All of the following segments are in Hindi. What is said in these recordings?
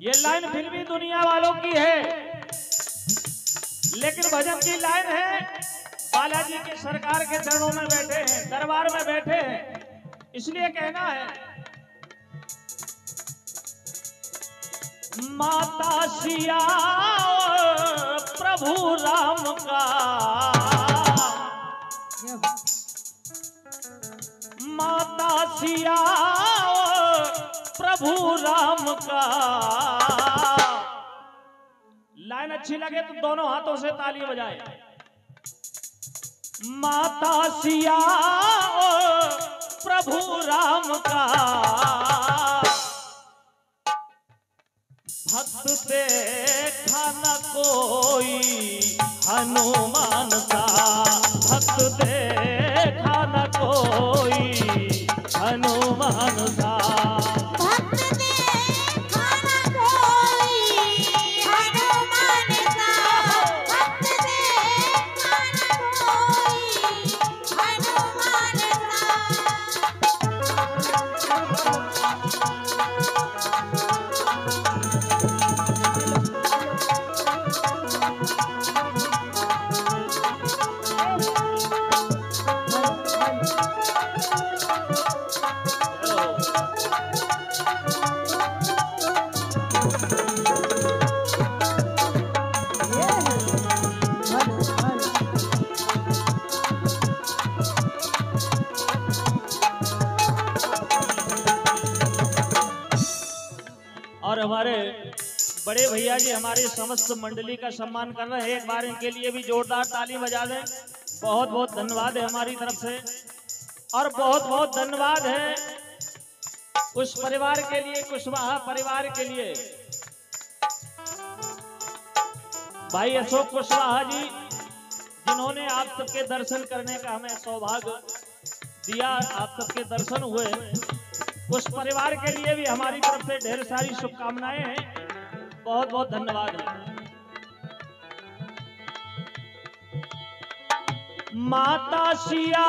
ये लाइन फिल्मी दुनिया वालों की है, लेकिन भजन की लाइन है बालाजी के सरकार के चरणों में बैठे हैं, दरबार में बैठे हैं, इसलिए कहना है। माता सिया प्रभु राम का, माता सिया प्रभु राम का। लाइन अच्छी लगे तो दोनों हाथों से ताली बजाए। माता सिया प्रभु राम का, भक्त देखा न कोई हनुमान सा, भक्त देखा न कोई हनुमान सा। और हमारे बड़े भैया जी हमारी समस्त मंडली का सम्मान कर रहे हैं, एक बार इनके लिए भी जोरदार ताली बजा दें। बहुत बहुत धन्यवाद है हमारी तरफ से, और बहुत बहुत धन्यवाद है उस परिवार के लिए, कुशवाहा परिवार के लिए, भाई अशोक कुशवाहा जी, जिन्होंने आप सबके दर्शन करने का हमें सौभाग्य दिया, आप सबके दर्शन हुए। उस परिवार के लिए भी हमारी तरफ से ढेर सारी शुभकामनाएं हैं, बहुत बहुत धन्यवाद है। माता सिया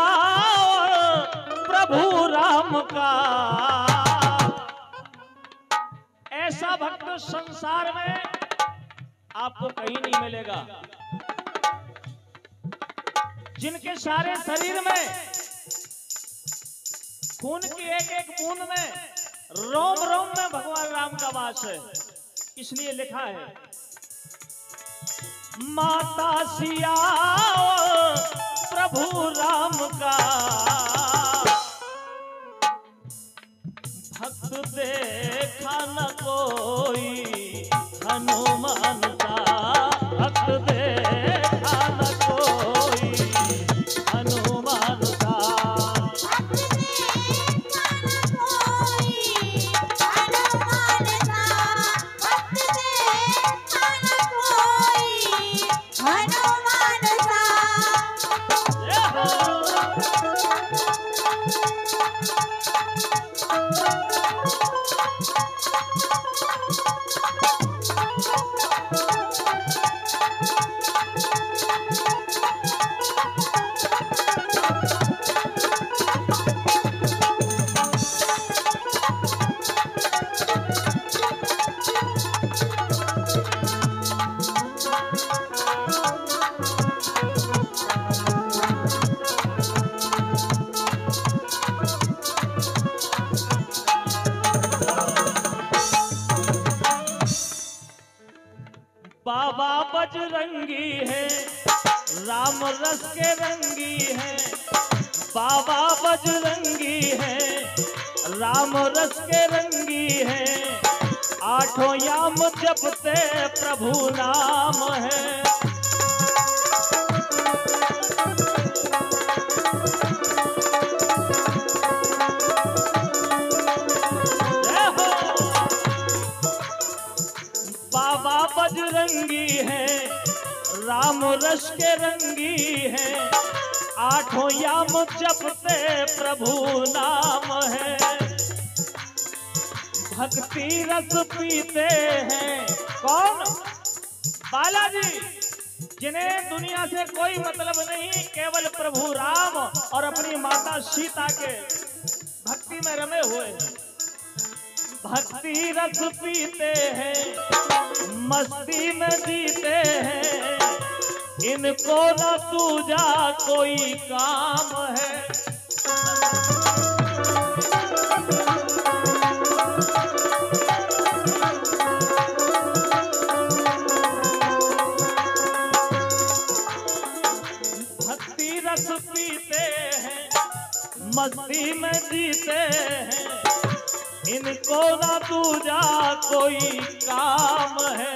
प्रभु राम का, ऐसा भक्त संसार में आपको कहीं नहीं मिलेगा, जिनके सारे शरीर में खून की एक एक बूंद में, रोम रोम में भगवान राम का वास है। इसलिए लिखा है माता सिया प्रभु राम का, भक्त देखा न कोई हनुमान सा, भक्त देखा न कोई हनुमान सा। बाबा बजरंगी है, राम रस के रंगी है, बाबा बजरंगी है, राम रस के रंगी है, आठों याम जपते प्रभु नाम है। बाबा बजरंगी है, राम रस के रंगी है, आठों याम जपते प्रभु नाम है। भक्ति रस पीते हैं कौन? बालाजी, जिन्हें दुनिया से कोई मतलब नहीं, केवल प्रभु राम और अपनी माता सीता के भक्ति में रमे हुए हैं। भक्ति रस पीते हैं, मस्ती में जीते हैं, इनको न दूजा कोई काम है। भक्ति रस पीते हैं, मस्ती में जीते हैं, इनको ना दूजा कोई काम है।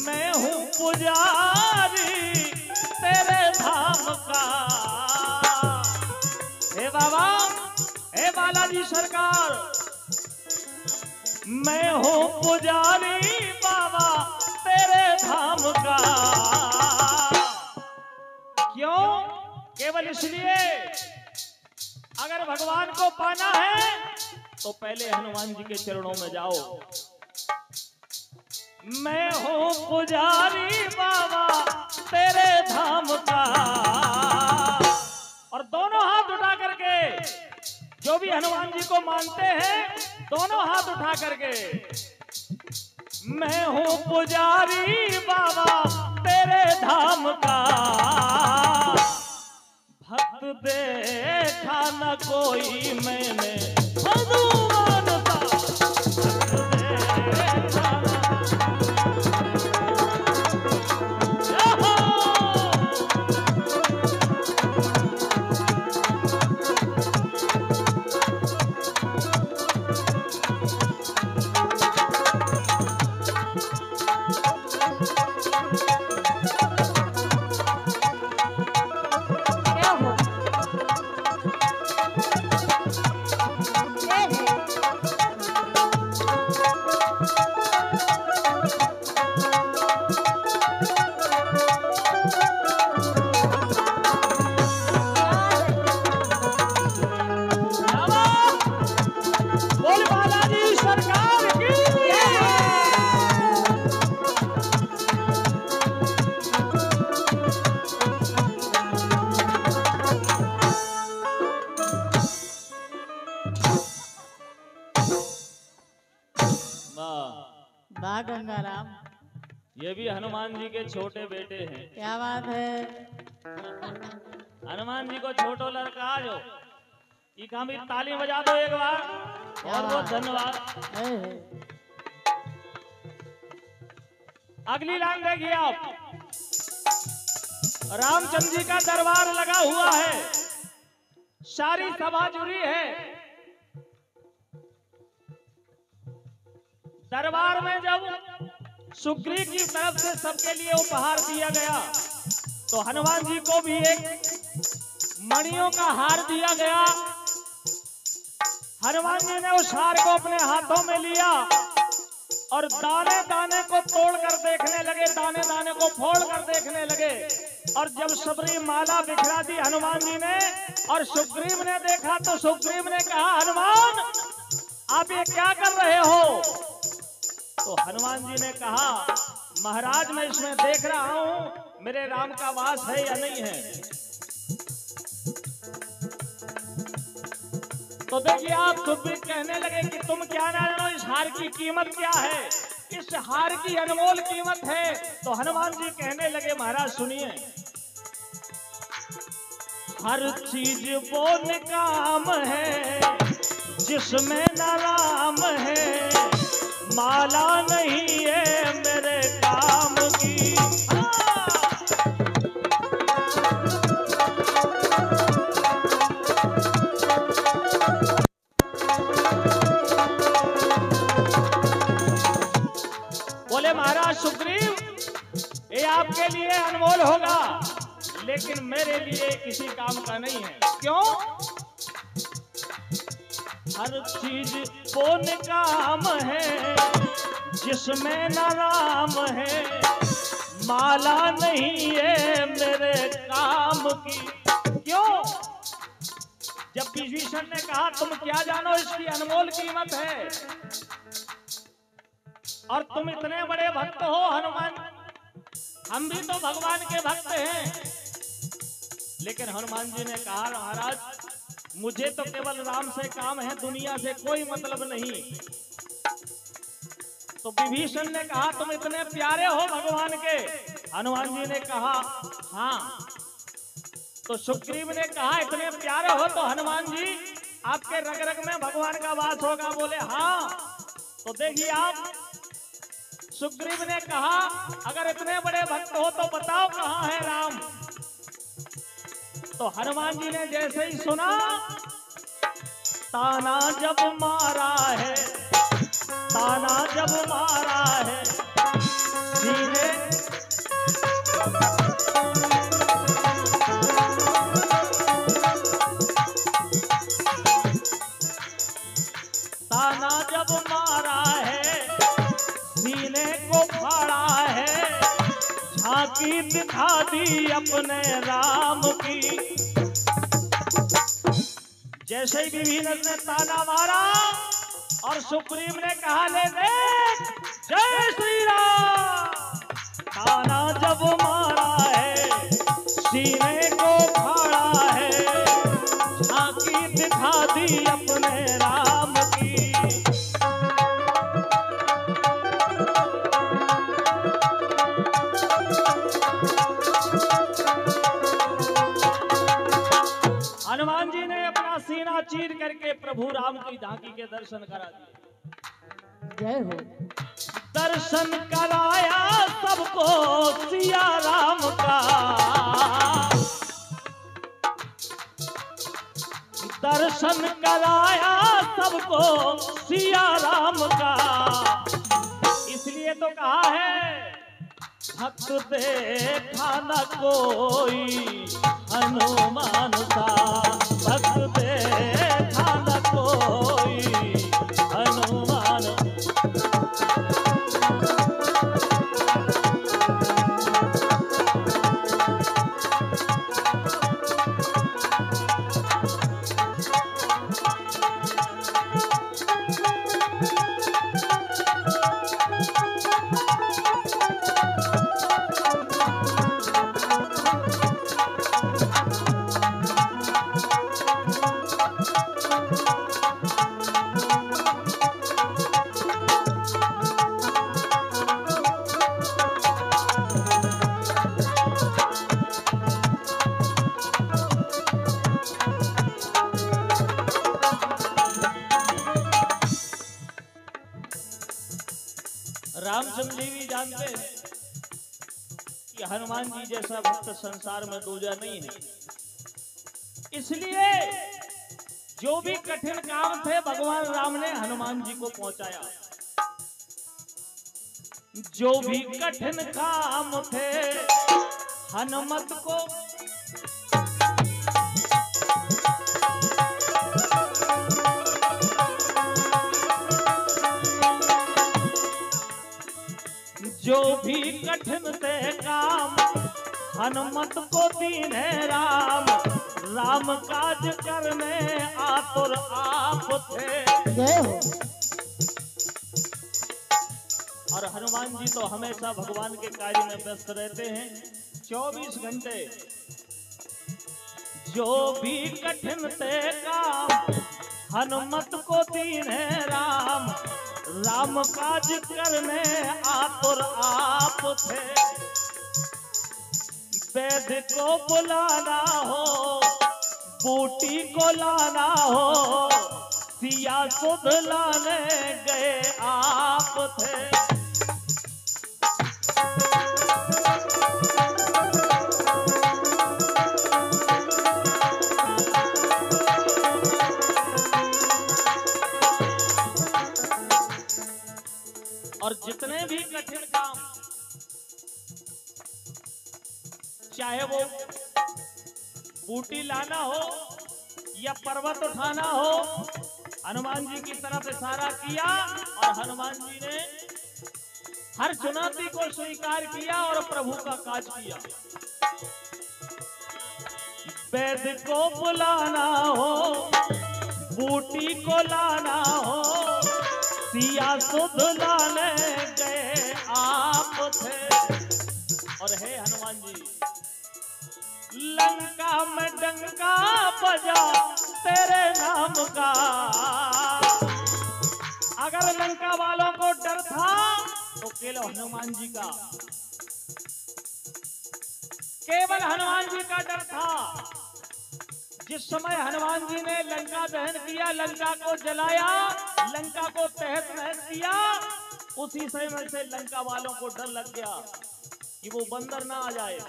मैं हूँ पुजारी तेरे धाम का, हे बाबा, हे बालाजी सरकार, मैं हूँ पुजारी बाबा तेरे धाम का। क्यों? केवल इसलिए, अगर भगवान को पाना है तो पहले हनुमान जी के चरणों में जाओ। मैं हूँ पुजारी बाबा तेरे धाम का। और दोनों हाथ उठा करके, जो भी हनुमान जी को मानते हैं, दोनों हाथ उठा करके, मैं हूँ पुजारी बाबा तेरे धाम का। भक्त देखा न कोई मैंने हनुमान सा, भक्त देखा न। वाह गंगाराम, ये भी हनुमान जी के छोटे बेटे हैं। क्या बात है। हनुमान जी को छोटो लड़का जो ये काम भी ताली बजा दो एक बार। बहुत बहुत धन्यवाद। अगली लाइन देखिए आप। रामचंद्र जी का दरबार लगा हुआ है, सारी सभा जुड़ी है। दरबार में जब सुग्रीव की तरफ से सबके लिए उपहार दिया गया तो हनुमान जी को भी एक मणियों का हार दिया गया। हनुमान जी ने उस हार को अपने हाथों में लिया और दाने दाने को तोड़ कर देखने लगे, दाने दाने को फोड़ कर देखने लगे। और जब सबरी माला बिखरा दी हनुमान जी ने और सुग्रीव ने देखा तो सुग्रीव ने कहा, हनुमान आप ये क्या कर रहे हो? तो हनुमान जी ने कहा, महाराज मैं इसमें देख रहा हूं मेरे राम का वास है या नहीं है। तो देखिए आप खुद भी कहने लगे कि तुम क्या जानो इस हार की कीमत क्या है, इस हार की अनमोल कीमत है। तो हनुमान जी कहने लगे, महाराज सुनिए, हर चीज वो निकाम है जिसमें न राम है, माला नहीं है मेरे काम की। बोले महाराज सुग्रीव, ये आपके लिए अनमोल होगा लेकिन मेरे लिए किसी काम का नहीं है। क्यों? हर चीज वो निकाम है जिसमें न राम है, माला नहीं है मेरे काम की। क्यों? जब विभीषण ने कहा तुम क्या जानो इसकी अनमोल कीमत है और तुम इतने बड़े भक्त हो हनुमान, हम भी तो भगवान के भक्त हैं। लेकिन हनुमान जी ने कहा, महाराज मुझे तो केवल राम से काम है, दुनिया से कोई मतलब नहीं। तो विभीषण ने कहा तुम इतने प्यारे हो भगवान के। हनुमान जी ने कहा हाँ। तो सुग्रीव ने कहा इतने प्यारे हो तो हनुमान जी आपके रग रग में भगवान का वास होगा। बोले हाँ। तो देखिए आप, सुग्रीव ने कहा अगर इतने बड़े भक्त हो तो बताओ कहाँ है राम। तो हनुमान जी ने जैसे ही सुना, ताना जब मारा है, ताना जब मारा है धीरे, ताना जब मारा है सीने को फाड़ा है, झांकी दिखा दी अपने राम की। जैसे ही विभीषण ने ताना मारा और सुग्रीव ने कहा ले देख जय श्री राम। ताना जब मारा है सीने को फाड़ा है, झांकी दिखा दी अपने राम की। हनुमान जी ने अपना सीना चीर करके प्रभु राम की झांकी के दर्शन करा दिए। जय हो। दर्शन कराया सबको सिया राम का, दर्शन कराया सबको सिया राम का। इसलिए तो कहा है भक्त देखा न कोई हनुमान सा, भक्त देखा न कोई हनुमान। रामचंद्र जी भी जानते हैं कि हनुमान जी जैसा भक्त संसार में दूजा नहीं है। इसलिए जो भी कठिन काम थे भगवान राम ने हनुमान जी को पहुंचाया। जो भी कठिन काम थे हनुमत को जो भी कठिन थे काम हनुमत को दीने राम, राम काज करने आतुर आप थे। जय हो। और हनुमान जी तो हमेशा भगवान के कार्य में व्यस्त रहते हैं 24 घंटे। जो भी कठिन थे काम हनुमत को दीने राम, राम काज करने आतुर आप थे। वैद्य को बुलाना हो, बूटी को लाना हो, सिया सुध लाने गए आप थे। और जितने भी कठिन काम, चाहे वो बूटी लाना हो या पर्वत उठाना हो, हनुमान जी की तरफ इशारा किया और हनुमान जी ने हर चुनौती को स्वीकार किया और प्रभु का काज किया। वैद्य को बुलाना हो, बूटी को लाना हो, सिया सुध लाने गए आप थे। और हे हनुमान जी, लंका में डंका बजा तेरे नाम का। अगर लंका वालों को डर था तो केवल हनुमान जी का, केवल हनुमान जी का डर था। जिस समय हनुमान जी ने लंका दहन किया, लंका को जलाया, लंका को तहस नहस किया, उसी समय से लंका वालों को डर लग गया कि वो बंदर ना आ जाए।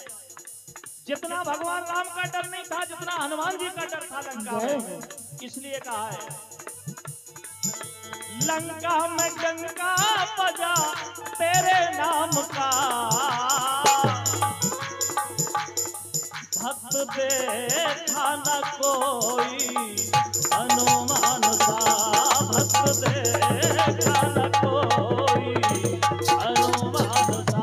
जितना भगवान राम का डर नहीं था, जितना हनुमान जी का डर था लंका में। इसलिए कहा है लंका में डंका बजा तेरे नाम का। भक्त देखा न कोई हनुमान सा, भक्त देखा न कोई हनुमान सा।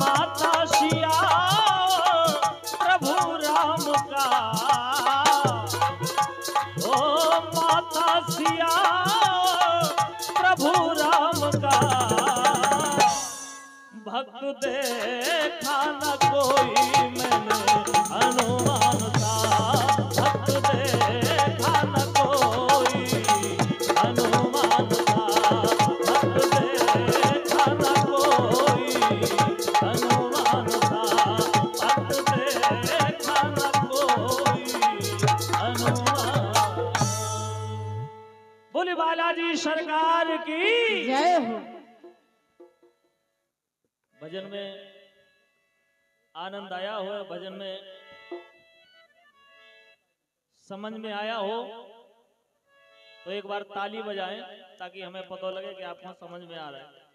माता सिया प्रभु राम का, ओ माता सिया प्रभु राम का। भक्त देखा न कोई मैंने हनुमान सा, भक्त देखा न कोई हनुमान सा, भक्त देखा न कोई हनुमान सा, भक्त देखा न कोई हनुमान। बोले बालाजी सरकार की जय हो। भजन में आनंद आया हो, भजन में समझ में आया हो तो एक बार ताली बजाएं ताकि हमें पता लगे कि आपको समझ में आ रहा है।